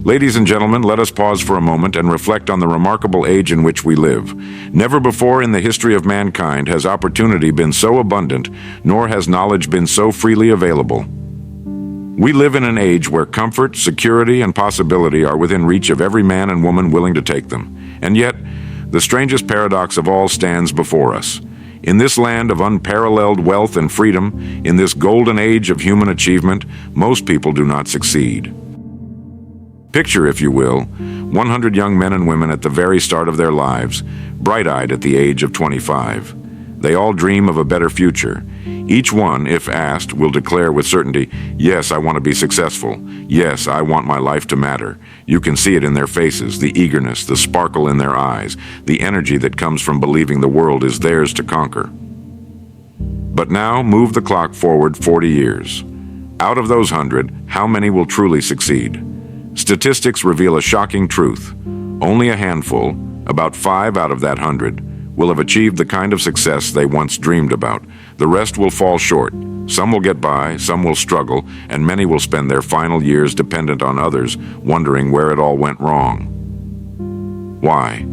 Ladies and gentlemen, let us pause for a moment and reflect on the remarkable age in which we live. Never before in the history of mankind has opportunity been so abundant, nor has knowledge been so freely available. We live in an age where comfort, security, and possibility are within reach of every man and woman willing to take them. And yet, the strangest paradox of all stands before us. In this land of unparalleled wealth and freedom, in this golden age of human achievement, most people do not succeed. Picture, if you will, 100 young men and women at the very start of their lives, bright-eyed at the age of 25. They all dream of a better future. Each one, if asked, will declare with certainty, "Yes, I want to be successful. Yes, I want my life to matter." You can see it in their faces, the eagerness, the sparkle in their eyes, the energy that comes from believing the world is theirs to conquer. But now, move the clock forward 40 years. Out of those 100, how many will truly succeed? Statistics reveal a shocking truth. Only a handful, about 5 out of that 100, will have achieved the kind of success they once dreamed about. The rest will fall short. Some will get by, some will struggle, and many will spend their final years dependent on others, wondering where it all went wrong. Why?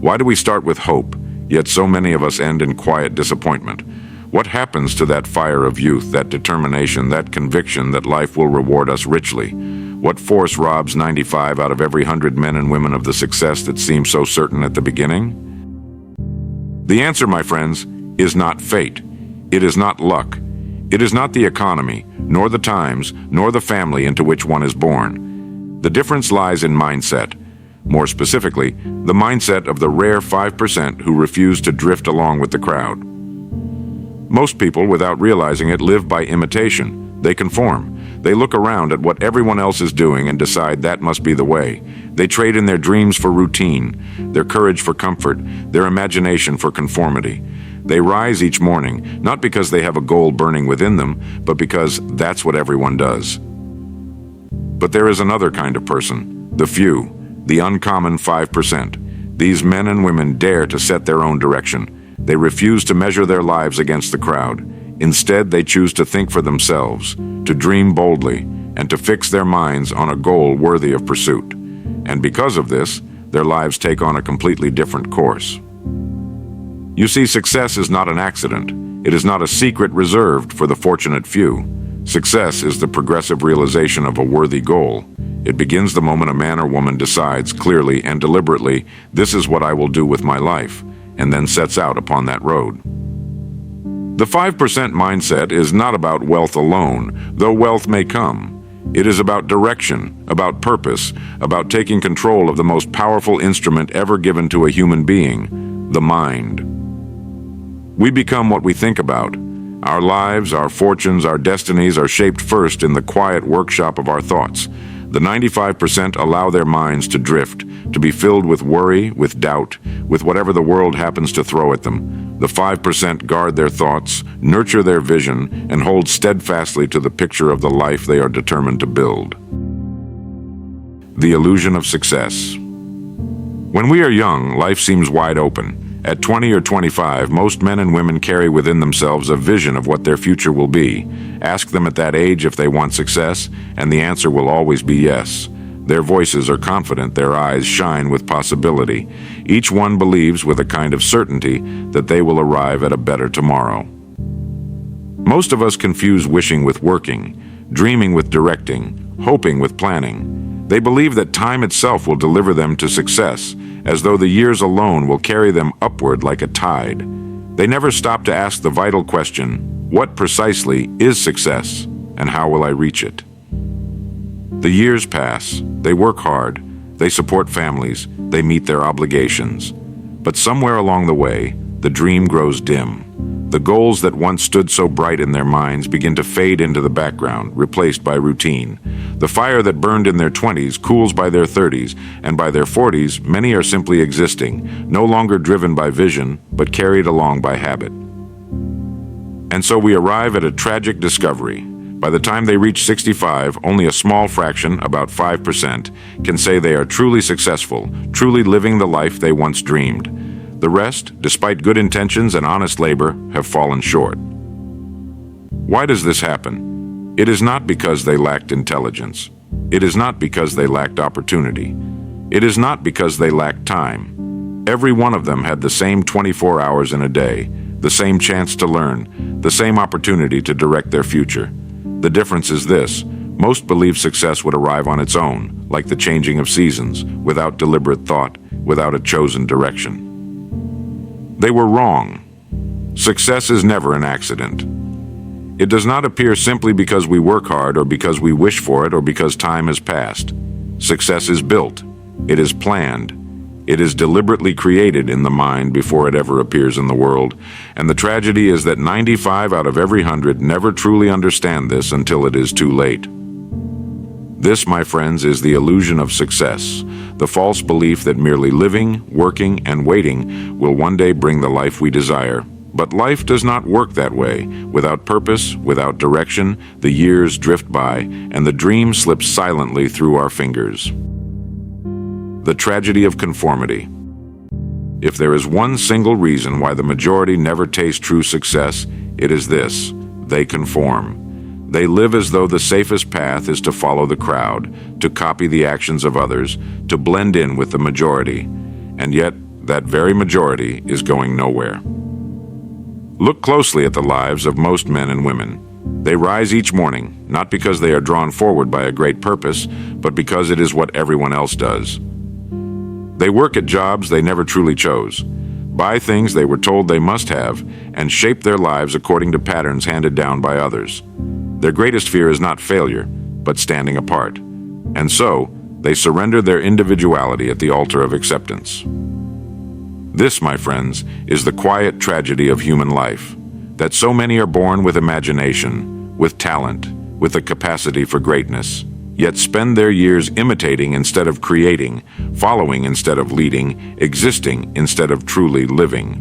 Why do we start with hope, yet so many of us end in quiet disappointment? What happens to that fire of youth, that determination, that conviction that life will reward us richly? What force robs 95 out of every 100 men and women of the success that seemed so certain at the beginning? The answer, my friends, is not fate. It is not luck. It is not the economy, nor the times, nor the family into which one is born. The difference lies in mindset. More specifically, the mindset of the rare 5% who refuse to drift along with the crowd. Most people, without realizing it, live by imitation. They conform. They look around at what everyone else is doing and decide that must be the way. They trade in their dreams for routine, their courage for comfort, their imagination for conformity. They rise each morning, not because they have a goal burning within them, but because that's what everyone does. But there is another kind of person, the few, the uncommon 5%. These men and women dare to set their own direction. They refuse to measure their lives against the crowd. Instead, they choose to think for themselves, to dream boldly, and to fix their minds on a goal worthy of pursuit. And because of this, their lives take on a completely different course. You see, success is not an accident. It is not a secret reserved for the fortunate few. Success is the progressive realization of a worthy goal. It begins the moment a man or woman decides clearly and deliberately, "This is what I will do with my life," and then sets out upon that road. The 5% mindset is not about wealth alone, though wealth may come. It is about direction, about purpose, about taking control of the most powerful instrument ever given to a human being, the mind. We become what we think about. Our lives, our fortunes, our destinies are shaped first in the quiet workshop of our thoughts. The 95% allow their minds to drift, to be filled with worry, with doubt, with whatever the world happens to throw at them. The 5% guard their thoughts, nurture their vision, and hold steadfastly to the picture of the life they are determined to build. The illusion of success. When we are young, life seems wide open. At 20 or 25, most men and women carry within themselves a vision of what their future will be. Ask them at that age if they want success, and the answer will always be yes. Their voices are confident, their eyes shine with possibility. Each one believes with a kind of certainty that they will arrive at a better tomorrow. Most of us confuse wishing with working, dreaming with directing, hoping with planning. They believe that time itself will deliver them to success, as though the years alone will carry them upward like a tide. They never stop to ask the vital question, what precisely is success, and how will I reach it? The years pass, they work hard, they support families, they meet their obligations. But somewhere along the way, the dream grows dim. The goals that once stood so bright in their minds begin to fade into the background, replaced by routine. The fire that burned in their 20s cools by their 30s, and by their 40s, many are simply existing, no longer driven by vision, but carried along by habit. And so we arrive at a tragic discovery. By the time they reach 65, only a small fraction, about 5%, can say they are truly successful, truly living the life they once dreamed. The rest, despite good intentions and honest labor, have fallen short. Why does this happen? It is not because they lacked intelligence. It is not because they lacked opportunity. It is not because they lacked time. Every one of them had the same 24 hours in a day, the same chance to learn, the same opportunity to direct their future. The difference is this: most believe success would arrive on its own, like the changing of seasons, without deliberate thought, without a chosen direction. They were wrong. Success is never an accident. It does not appear simply because we work hard or because we wish for it or because time has passed. Success is built. It is planned. It is deliberately created in the mind before it ever appears in the world. And the tragedy is that 95 out of every 100 never truly understand this until it is too late. This, my friends, is the illusion of success, the false belief that merely living, working, and waiting will one day bring the life we desire. But life does not work that way. Without purpose, without direction, the years drift by, and the dream slips silently through our fingers. The tragedy of conformity. If there is one single reason why the majority never taste true success, it is this: they conform. They live as though the safest path is to follow the crowd, to copy the actions of others, to blend in with the majority. And yet, that very majority is going nowhere. Look closely at the lives of most men and women. They rise each morning, not because they are drawn forward by a great purpose, but because it is what everyone else does. They work at jobs they never truly chose, buy things they were told they must have, and shape their lives according to patterns handed down by others. Their greatest fear is not failure, but standing apart. And so, they surrender their individuality at the altar of acceptance. This, my friends, is the quiet tragedy of human life, that so many are born with imagination, with talent, with the capacity for greatness, yet spend their years imitating instead of creating, following instead of leading, existing instead of truly living.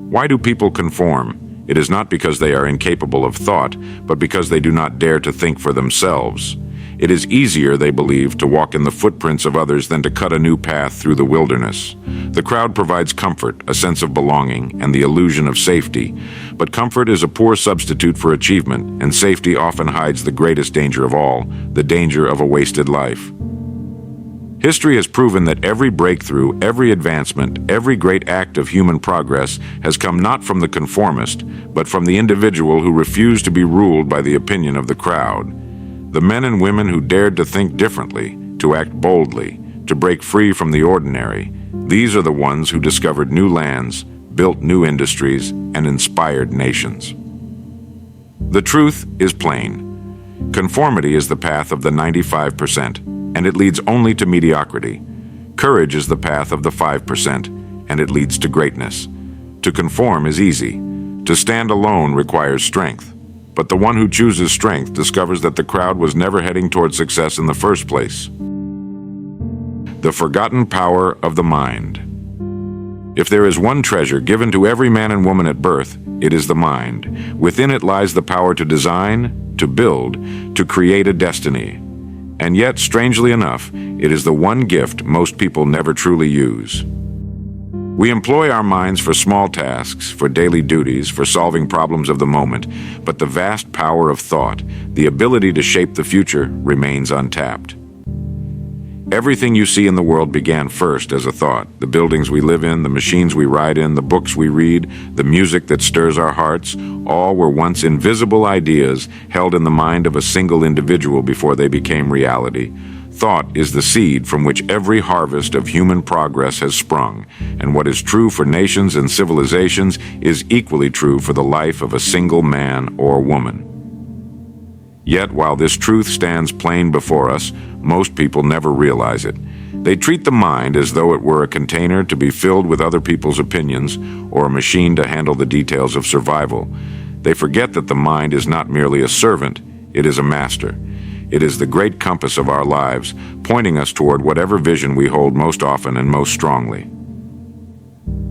Why do people conform? It is not because they are incapable of thought, but because they do not dare to think for themselves. It is easier, they believe, to walk in the footprints of others than to cut a new path through the wilderness. The crowd provides comfort, a sense of belonging, and the illusion of safety. But comfort is a poor substitute for achievement, and safety often hides the greatest danger of all, the danger of a wasted life. History has proven that every breakthrough, every advancement, every great act of human progress has come not from the conformist, but from the individual who refused to be ruled by the opinion of the crowd. The men and women who dared to think differently, to act boldly, to break free from the ordinary, these are the ones who discovered new lands, built new industries, and inspired nations. The truth is plain. Conformity is the path of the 95%, and it leads only to mediocrity. Courage is the path of the 5%, and it leads to greatness. To conform is easy. To stand alone requires strength. But the one who chooses strength discovers that the crowd was never heading toward success in the first place. The forgotten power of the mind. If there is one treasure given to every man and woman at birth, it is the mind. Within it lies the power to design, to build, to create a destiny. And yet, strangely enough, it is the one gift most people never truly use. We employ our minds for small tasks, for daily duties, for solving problems of the moment, but the vast power of thought, the ability to shape the future, remains untapped. Everything you see in the world began first as a thought. The buildings we live in, the machines we ride in, the books we read, the music that stirs our hearts, all were once invisible ideas held in the mind of a single individual before they became reality. Thought is the seed from which every harvest of human progress has sprung, and what is true for nations and civilizations is equally true for the life of a single man or woman. Yet, while this truth stands plain before us, most people never realize it. They treat the mind as though it were a container to be filled with other people's opinions or a machine to handle the details of survival. They forget that the mind is not merely a servant, it is a master. It is the great compass of our lives, pointing us toward whatever vision we hold most often and most strongly.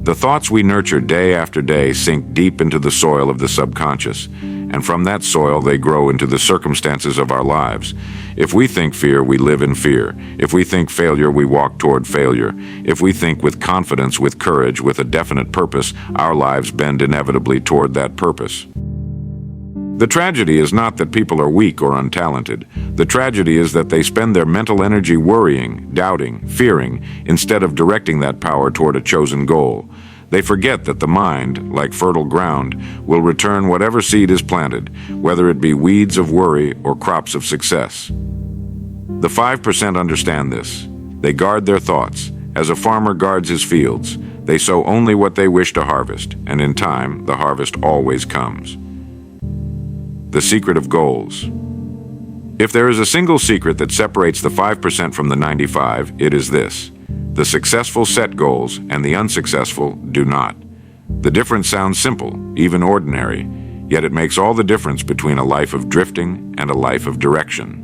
The thoughts we nurture day after day sink deep into the soil of the subconscious, and from that soil they grow into the circumstances of our lives. If we think fear, we live in fear. If we think failure, we walk toward failure. If we think with confidence, with courage, with a definite purpose, our lives bend inevitably toward that purpose. The tragedy is not that people are weak or untalented. The tragedy is that they spend their mental energy worrying, doubting, fearing, instead of directing that power toward a chosen goal. They forget that the mind, like fertile ground, will return whatever seed is planted, whether it be weeds of worry or crops of success. The 5% understand this. They guard their thoughts. As a farmer guards his fields, they sow only what they wish to harvest, and in time, the harvest always comes. The secret of goals. If there is a single secret that separates the 5% from the 95, it is this. The successful set goals and the unsuccessful do not. The difference sounds simple, even ordinary, yet it makes all the difference between a life of drifting and a life of direction.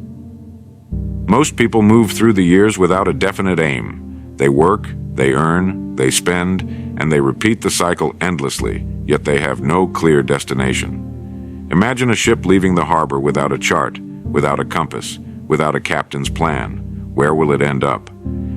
Most people move through the years without a definite aim. They work, they earn, they spend, and they repeat the cycle endlessly, yet they have no clear destination. Imagine a ship leaving the harbor without a chart, without a compass, without a captain's plan. Where will it end up?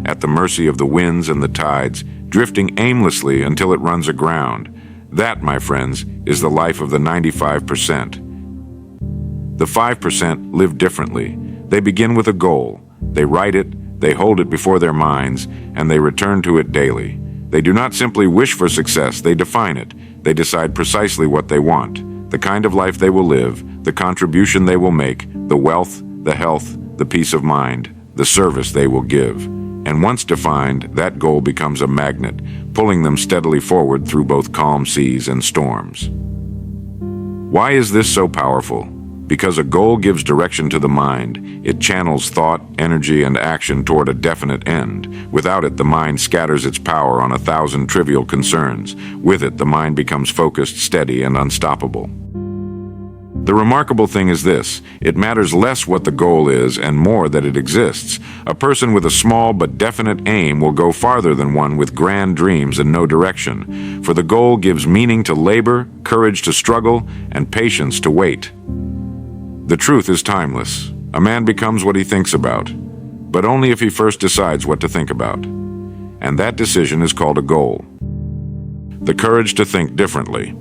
At the mercy of the winds and the tides, drifting aimlessly until it runs aground. That, my friends, is the life of the 95%. The 5% live differently. They begin with a goal. They write it, they hold it before their minds, and they return to it daily. They do not simply wish for success, they define it. They decide precisely what they want. The kind of life they will live, the contribution they will make, the wealth, the health, the peace of mind, the service they will give. And once defined, that goal becomes a magnet, pulling them steadily forward through both calm seas and storms. Why is this so powerful? Because a goal gives direction to the mind. It channels thought, energy, and action toward a definite end. Without it, the mind scatters its power on 1,000 trivial concerns. With it, the mind becomes focused, steady, and unstoppable. The remarkable thing is this: it matters less what the goal is and more that it exists. A person with a small but definite aim will go farther than one with grand dreams and no direction, for the goal gives meaning to labor, courage to struggle, and patience to wait. The truth is timeless. A man becomes what he thinks about, but only if he first decides what to think about. And that decision is called a goal. The courage to think differently.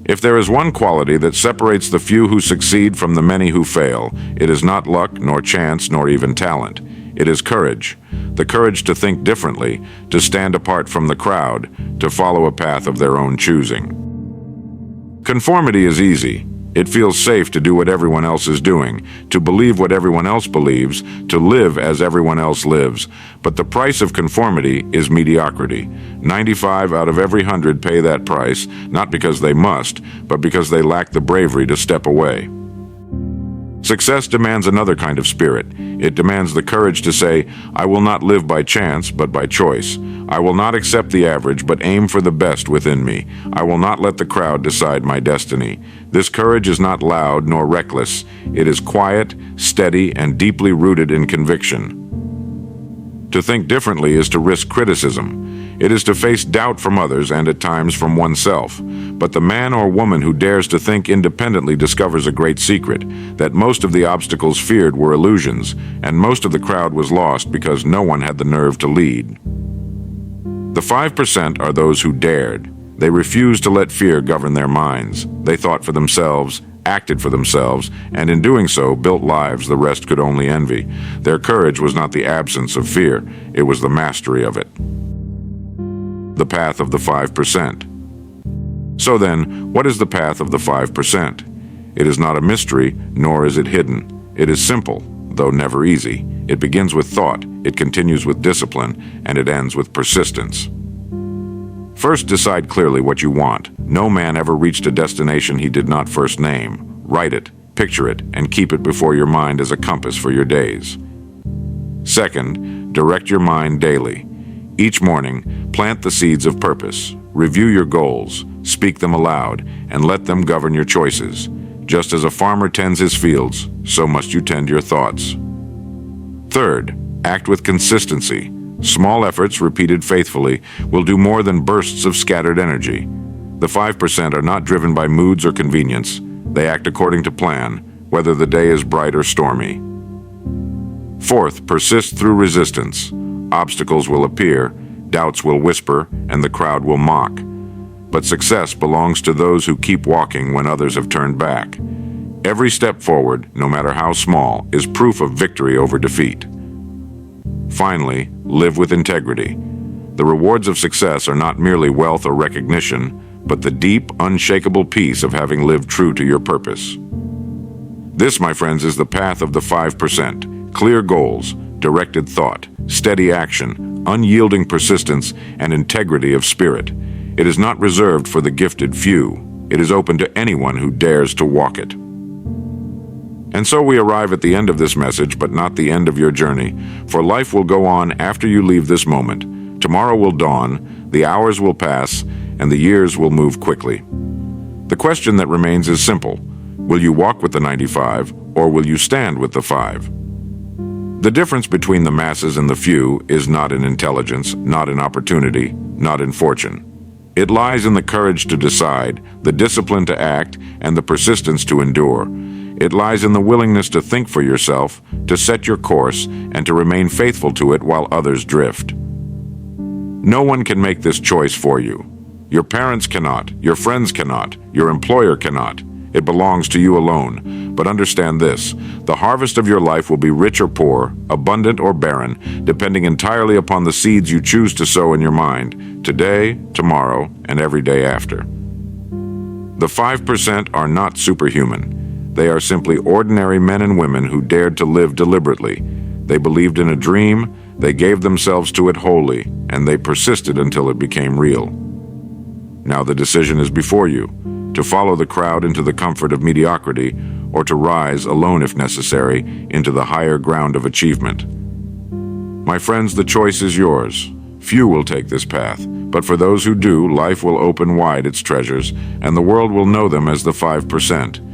If there is one quality that separates the few who succeed from the many who fail, it is not luck, nor chance, nor even talent. It is courage. The courage to think differently, to stand apart from the crowd, to follow a path of their own choosing. Conformity is easy. It feels safe to do what everyone else is doing, to believe what everyone else believes, to live as everyone else lives. But the price of conformity is mediocrity. 95 out of every 100 pay that price, not because they must, but because they lack the bravery to step away. Success demands another kind of spirit. It demands the courage to say, I will not live by chance, but by choice. I will not accept the average, but aim for the best within me. I will not let the crowd decide my destiny. This courage is not loud nor reckless. It is quiet, steady, and deeply rooted in conviction. To think differently is to risk criticism. It is to face doubt from others and at times from oneself. But the man or woman who dares to think independently discovers a great secret, that most of the obstacles feared were illusions, and most of the crowd was lost because no one had the nerve to lead. The 5% are those who dared. They refused to let fear govern their minds. They thought for themselves, acted for themselves, and in doing so built lives the rest could only envy. Their courage was not the absence of fear, it was the mastery of it. The path of the 5%. So then, what is the path of the 5%? It is not a mystery, nor is it hidden. It is simple, though never easy. It begins with thought, it continues with discipline, and it ends with persistence. First, decide clearly what you want. No man ever reached a destination he did not first name. Write it, picture it, and keep it before your mind as a compass for your days. Second, direct your mind daily. Each morning, plant the seeds of purpose. Review your goals, speak them aloud, and let them govern your choices. Just as a farmer tends his fields, so must you tend your thoughts. Third, act with consistency. Small efforts repeated faithfully will do more than bursts of scattered energy. The 5% are not driven by moods or convenience. They act according to plan, whether the day is bright or stormy. Fourth, persist through resistance. Obstacles will appear, doubts will whisper, and the crowd will mock. But success belongs to those who keep walking when others have turned back. Every step forward, no matter how small, is proof of victory over defeat. Finally, live with integrity. The rewards of success are not merely wealth or recognition, but the deep, unshakable peace of having lived true to your purpose. This, my friends, is the path of the 5%. Clear goals, directed thought, steady action, unyielding persistence, and integrity of spirit. It is not reserved for the gifted few. It is open to anyone who dares to walk it. And so we arrive at the end of this message, but not the end of your journey, for life will go on after you leave this moment. Tomorrow will dawn, the hours will pass, and the years will move quickly. The question that remains is simple. Will you walk with the 95, or will you stand with the 5? The difference between the masses and the few is not in intelligence, not in opportunity, not in fortune. It lies in the courage to decide, the discipline to act, and the persistence to endure. It lies in the willingness to think for yourself, to set your course, and to remain faithful to it while others drift. No one can make this choice for you. Your parents cannot, your friends cannot, your employer cannot. It belongs to you alone. But understand this, the harvest of your life will be rich or poor, abundant or barren, depending entirely upon the seeds you choose to sow in your mind, today, tomorrow, and every day after. The 5% are not superhuman. They are simply ordinary men and women who dared to live deliberately. They believed in a dream, they gave themselves to it wholly, and they persisted until it became real. Now the decision is before you, to follow the crowd into the comfort of mediocrity, or to rise, alone if necessary, into the higher ground of achievement. My friends, the choice is yours. Few will take this path, but for those who do, life will open wide its treasures, and the world will know them as the 5%.